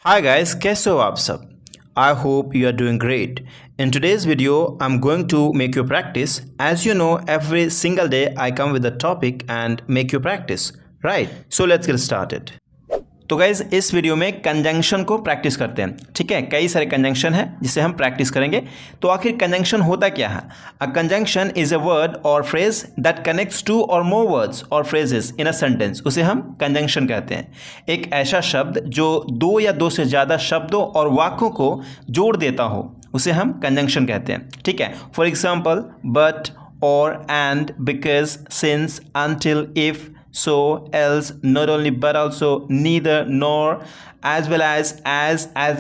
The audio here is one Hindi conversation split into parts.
Hi guys, कैसे हो आप सब? I hope you are doing great. In today's video, I'm going to make you practice. As you know, every single day I come with a topic and make you practice. Right? So let's get started. तो गाइज इस वीडियो में कंजंक्शन को प्रैक्टिस करते हैं। ठीक है, कई सारे कंजंक्शन है जिसे हम प्रैक्टिस करेंगे। तो आखिर कंजंक्शन होता क्या है? A conjunction is a word और फ्रेज दैट कनेक्ट्स टू और मोर वर्ड्स और फ्रेजेस इन अ सेंटेंस, उसे हम कंजंक्शन कहते हैं। एक ऐसा शब्द जो दो या दो से ज़्यादा शब्दों और वाक्यों को जोड़ देता हो उसे हम कंजंक्शन कहते हैं। ठीक है, फॉर एग्जाम्पल बट, और, and, because, since, until, if, so, else, not only but also, neither, nor, as well as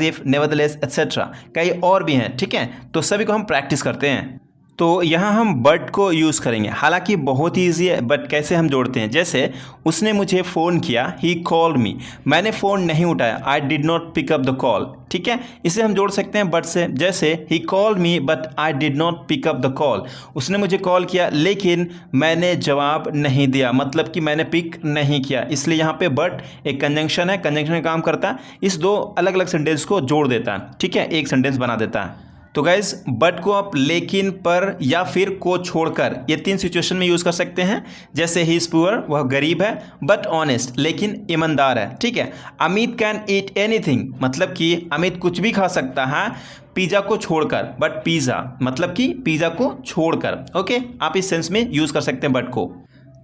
if, nevertheless, etc. कई और भी हैं। ठीक है, तो सभी को हम प्रैक्टिस करते हैं। तो यहाँ हम बट को यूज़ करेंगे। हालांकि बहुत ही ईजी है, बट कैसे हम जोड़ते हैं? जैसे उसने मुझे फ़ोन किया, ही कॉल्ड मी, मैंने फ़ोन नहीं उठाया, I did not pick up the call. ठीक है, इसे हम जोड़ सकते हैं बट से। जैसे ही called me but I did not pick up the call, उसने मुझे कॉल किया लेकिन मैंने जवाब नहीं दिया, मतलब कि मैंने पिक नहीं किया। इसलिए यहाँ पे बट एक कंजंक्शन है, कंजंक्शन का काम करता है, इस दो अलग अलग सेंटेंस को जोड़ देता है। ठीक है, एक सेंटेंस बना देता है। तो गाइज बट को आप लेकिन, पर या फिर को छोड़कर ये तीन सिचुएशन में यूज़ कर सकते हैं। जैसे ही इज़ पुअर, वह गरीब है, बट ऑनेस्ट, लेकिन ईमानदार है। ठीक है, अमित कैन ईट एनीथिंग, मतलब कि अमित कुछ भी खा सकता है पिज़्ज़ा को छोड़कर, बट पिज़्ज़ा मतलब कि पिज़्ज़ा को छोड़कर। ओके, आप इस सेंस में यूज़ कर सकते हैं बट को।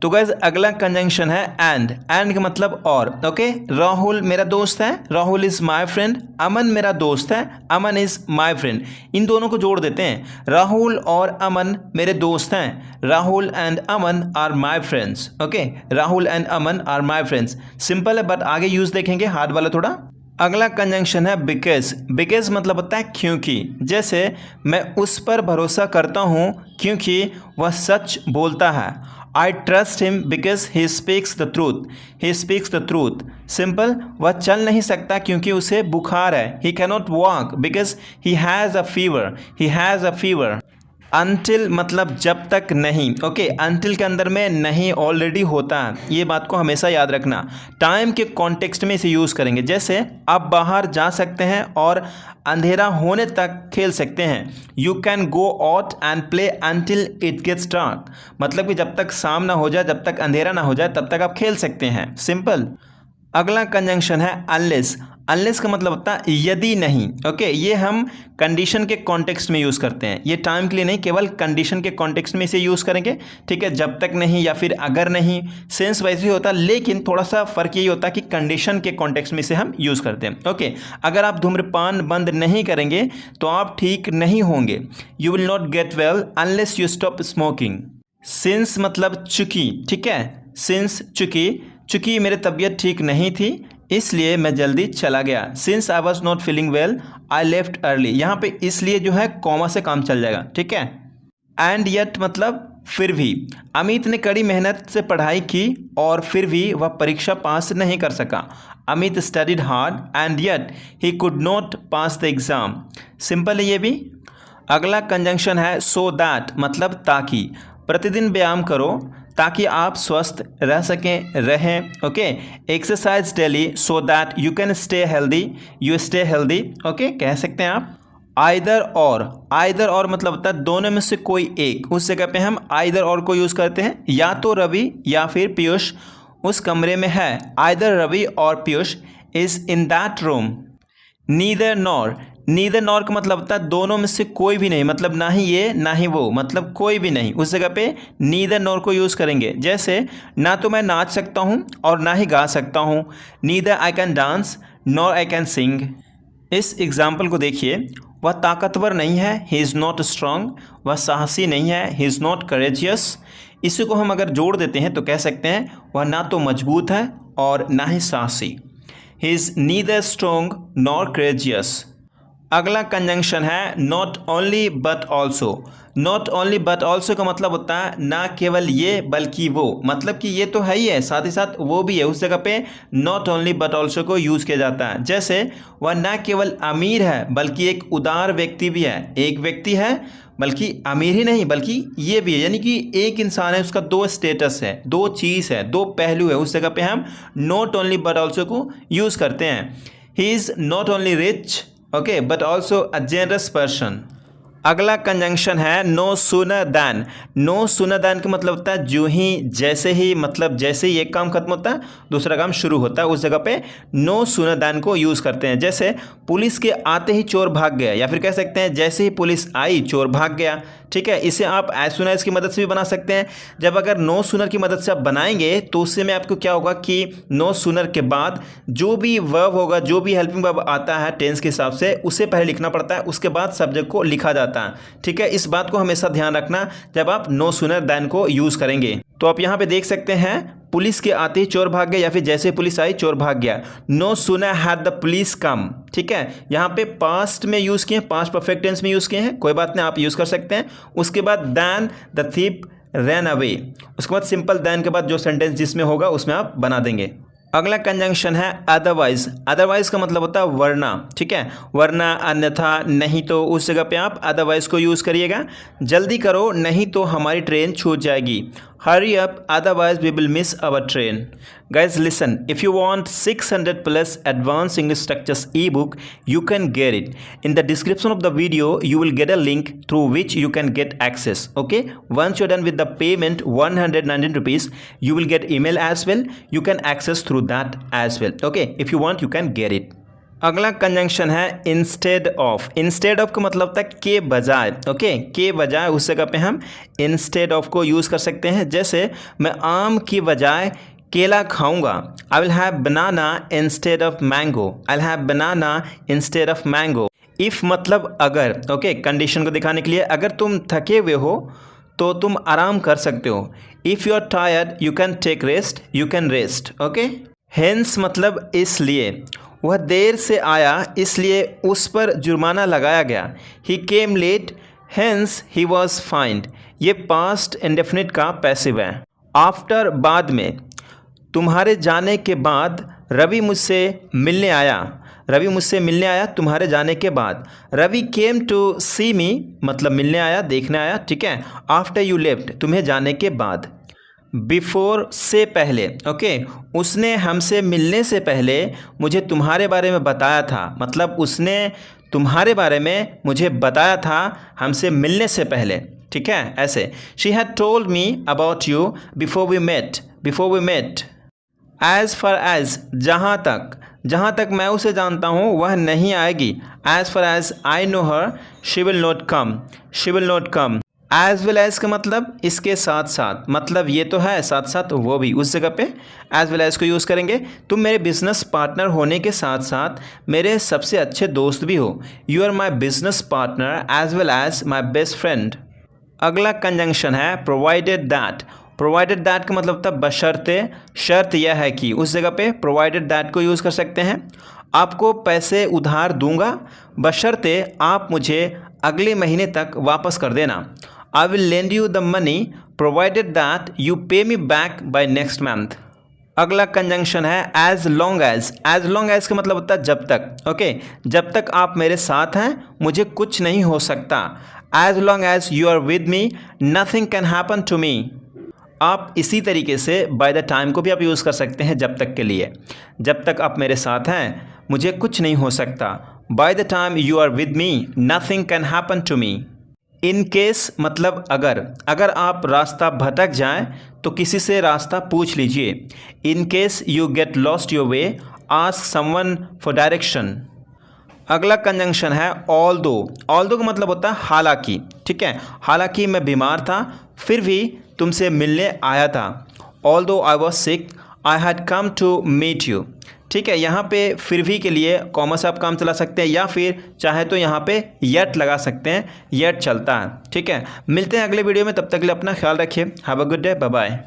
तो गाइज अगला कंजंक्शन है एंड। एंड का मतलब और। ओके, राहुल मेरा दोस्त है, राहुल इज़ माय फ्रेंड। अमन मेरा दोस्त है, अमन इज़ माय फ्रेंड। इन दोनों को जोड़ देते हैं, राहुल और अमन मेरे दोस्त हैं, Rahul and Aman are my friends. Okay, Rahul and Aman are my friends. Simple है, बट आगे यूज़ देखेंगे हार्ड वाला थोड़ा। अगला कंजंक्शन है बिकॉज। बिकॉज मतलब होता है क्योंकि। जैसे मैं उस पर भरोसा करता हूँ क्योंकि वह सच बोलता है, I trust him because he speaks the truth. He speaks the truth. Simple, वह चल नहीं सकता क्योंकि उसे बुखार है। He cannot walk because he has a fever. He has a fever. Until मतलब जब तक नहीं। ओके, until के अंदर में नहीं ऑलरेडी होता है, ये बात को हमेशा याद रखना। टाइम के कॉन्टेक्स्ट में इसे यूज़ करेंगे। जैसे आप बाहर जा सकते हैं और अंधेरा होने तक खेल सकते हैं। You can go out and play until it gets dark, मतलब कि जब तक शाम ना हो जाए, जब तक अंधेरा ना हो जाए, तब तक आप खेल सकते हैं। सिंपल। अगला कंजंक्शन है अनलेस। अनलेस का मतलब होता है यदि नहीं। ओके, ये हम कंडीशन के कॉन्टेक्स्ट में यूज़ करते हैं। ये टाइम के लिए नहीं, केवल कंडीशन के कॉन्टेक्स्ट में इसे यूज़ करेंगे। ठीक है, जब तक नहीं या फिर अगर नहीं, सेंस वैसे ही होता है, लेकिन थोड़ा सा फ़र्क यही होता है कि कंडीशन के कॉन्टेक्स्ट में इसे हम यूज़ करते हैं। ओके, अगर आप धूम्रपान बंद नहीं करेंगे तो आप ठीक नहीं होंगे। You will not get well unless you stop smoking. Since मतलब चूंकि। ठीक है, सिंस चूंकि मेरी तबीयत ठीक नहीं थी इसलिए मैं जल्दी चला गया। Since I was not feeling well I left early. यहाँ पे इसलिए जो है कॉमा से काम चल जाएगा। ठीक है, एंड येट मतलब फिर भी। अमित ने कड़ी मेहनत से पढ़ाई की और फिर भी वह परीक्षा पास नहीं कर सका। Amit studied hard and yet he could not pass the exam. Simple है ये भी। अगला कंजंक्शन है सो दैट, मतलब ताकि। प्रतिदिन व्यायाम करो ताकि आप स्वस्थ रह सकें, रहें। Okay, exercise daily so that you can stay healthy, you stay healthy. Okay, कह सकते हैं आप। आइदर और मतलब होता है दोनों में से कोई एक। उस जगह पे हम आइदर और को यूज़ करते हैं। या तो रवि या फिर पीयूष उस कमरे में है। आइदर रवि और Piyush is in that room. Neither nor का मतलब होता है दोनों में से कोई भी नहीं, मतलब ना ही ये ना ही वो, मतलब कोई भी नहीं। उस जगह पे नीदर नॉर को यूज़ करेंगे। जैसे ना तो मैं नाच सकता हूँ और ना ही गा सकता हूँ। Neither I can dance nor I can sing. इस एग्जाम्पल को देखिए, वह ताकतवर नहीं है, ही इज़ नॉट स्ट्रांग। वह साहसी नहीं है, ही इज़ नॉट करेजियस। इसी को हम अगर जोड़ देते हैं तो कह सकते हैं वह ना तो मजबूत है और ना ही साहसी। He is neither strong nor courageous. अगला कंजंक्शन है not only but also. Not only but also का मतलब होता है ना केवल ये बल्कि वो, मतलब कि ये तो है ही है, साथ ही साथ वो भी है। उस जगह पे नॉट ओनली बट ऑल्सो को यूज़ किया जाता है। जैसे वह ना केवल अमीर है बल्कि एक उदार व्यक्ति भी है। एक व्यक्ति है बल्कि अमीर ही नहीं बल्कि ये भी है, यानी कि एक इंसान है, उसका दो स्टेटस है, दो चीज़ है, दो पहलू है। उस जगह पे हम नॉट ओनली बट ऑल्सो को यूज़ करते हैं। He is not only rich okay but also a generous person. अगला कंजंक्शन है no sooner than. No sooner than का मतलब होता है जो ही जैसे ही, मतलब जैसे ही एक काम खत्म होता है दूसरा काम शुरू होता है, उस जगह पे नो सूनर दैन को यूज़ करते हैं। जैसे पुलिस के आते ही चोर भाग गया, या फिर कह सकते हैं जैसे ही पुलिस आई चोर भाग गया। ठीक है, इसे आप एज सून एज की मदद से भी बना सकते हैं। जब अगर नो सूनर की मदद से आप बनाएंगे तो उससे में आपको क्या होगा कि नो सूनर के बाद जो भी वर्ब होगा, जो भी हेल्पिंग वर्ब आता है टेंस के हिसाब से, उसे पहले लिखना पड़ता है, उसके बाद सब्जेक्ट को लिखा जाता है। ठीक है, इस बात को हमेशा ध्यान रखना जब आप नो सूनर दैन को यूज़ करेंगे। तो आप यहाँ पे देख सकते हैं पुलिस के आते ही चोर भाग गया, या फिर जैसे पुलिस आई चोर भाग गया। No sooner had the police come. ठीक है, यहाँ पे पास्ट में यूज़ किए हैं, पास्ट परफेक्ट टेंस में यूज़ किए हैं, कोई बात नहीं आप यूज़ कर सकते हैं। उसके बाद then the thief ran away, उसके बाद सिंपल दैन के बाद जो सेंटेंस जिसमें होगा उसमें आप बना देंगे। अगला कंजंक्शन है अदरवाइज। अदरवाइज का मतलब होता है वरना। ठीक है, वरना, अन्यथा, नहीं तो, उस जगह पे आप अदरवाइज को यूज़ करिएगा। जल्दी करो नहीं तो हमारी ट्रेन छूट जाएगी। Hurry up otherwise we will miss our train. Guys listen, if you want 600 plus advanced English structures ebook, you can get it. In the description of the video, you will get a link through which you can get access. Okay, once you're done with the payment 119 rupees, you will get email as well. You can access through that as well. Okay, if you want you can get it. अगला कंजंक्शन है इंस्टेड ऑफ। इंस्टेड ऑफ का मतलब होता है के बजाय। ओके, के बजाय, उस जगह पे हम इंस्टेड ऑफ को यूज़ कर सकते हैं। जैसे मैं आम की बजाय केला खाऊंगा, I will have banana instead of mango. I will have banana instead of mango. If मतलब अगर। ओके, कंडीशन को दिखाने के लिए, अगर तुम थके हुए हो तो तुम आराम कर सकते हो। If you are tired you can take rest, you can rest. Okay, hence मतलब इसलिए, वह देर से आया इसलिए उस पर जुर्माना लगाया गया। He came late hence he was fined. ये पास्ट इंडेफिनिट का पैसिव है। आफ्टर बाद में, तुम्हारे जाने के बाद रवि मुझसे मिलने आया। रवि मुझसे मिलने आया तुम्हारे जाने के बाद। रवि केम टू सी मी मतलब मिलने आया, देखने आया। ठीक है, आफ्टर यू लेफ्ट तुम्हें जाने के बाद। बिफोर से पहले। ओके, उसने हमसे मिलने से पहले मुझे तुम्हारे बारे में बताया था, मतलब उसने तुम्हारे बारे में मुझे बताया था हमसे मिलने से पहले। ठीक है, ऐसे she had told me about you before we met. Before we met. As far as जहाँ तक मैं उसे जानता हूँ वह नहीं आएगी। As far as I know her she will not come. She will not come. As well as का मतलब इसके साथ साथ, मतलब ये तो है साथ साथ वो भी, उस जगह पे एज वेल एज को यूज़ करेंगे। तुम मेरे बिजनेस पार्टनर होने के साथ साथ मेरे सबसे अच्छे दोस्त भी हो। You are my business partner as well as my best friend. अगला कंजंक्शन है प्रोवाइडेड दैट। प्रोवाइडेड दैट का मतलब था बशर्ते, शर्त यह है कि, उस जगह पे प्रोवाइडेड दैट को यूज़ कर सकते हैं। आपको पैसे उधार दूंगा बशर्ते आप मुझे अगले महीने तक वापस कर देना। I will lend you the money provided that you pay me back by next month. अगला कंजंक्शन है as long as. As long as का मतलब होता है जब तक। ओके, जब तक आप मेरे साथ हैं मुझे कुछ नहीं हो सकता। As long as you are with me nothing can happen to me. आप इसी तरीके से बाय द टाइम को भी आप यूज़ कर सकते हैं जब तक के लिए। जब तक आप मेरे साथ हैं मुझे कुछ नहीं हो सकता। By the time you are with me nothing can happen to me. In case मतलब अगर आप रास्ता भटक जाएं तो किसी से रास्ता पूछ लीजिए। In case you get lost your way ask someone for direction. अगला कंजंक्शन है ऑल दो। ऑल दो का मतलब होता है हालांकि। ठीक है, हालांकि मैं बीमार था फिर भी तुमसे मिलने आया था। Although I was sick I had come to meet you. ठीक है, यहाँ पे फिर भी के लिए कॉमा से आप काम चला सकते हैं, या फिर चाहे तो यहाँ पे येट लगा सकते हैं, येट चलता है। ठीक है, मिलते हैं अगले वीडियो में, तब तक के लिए अपना ख्याल रखिए। Have a good day, bye bye.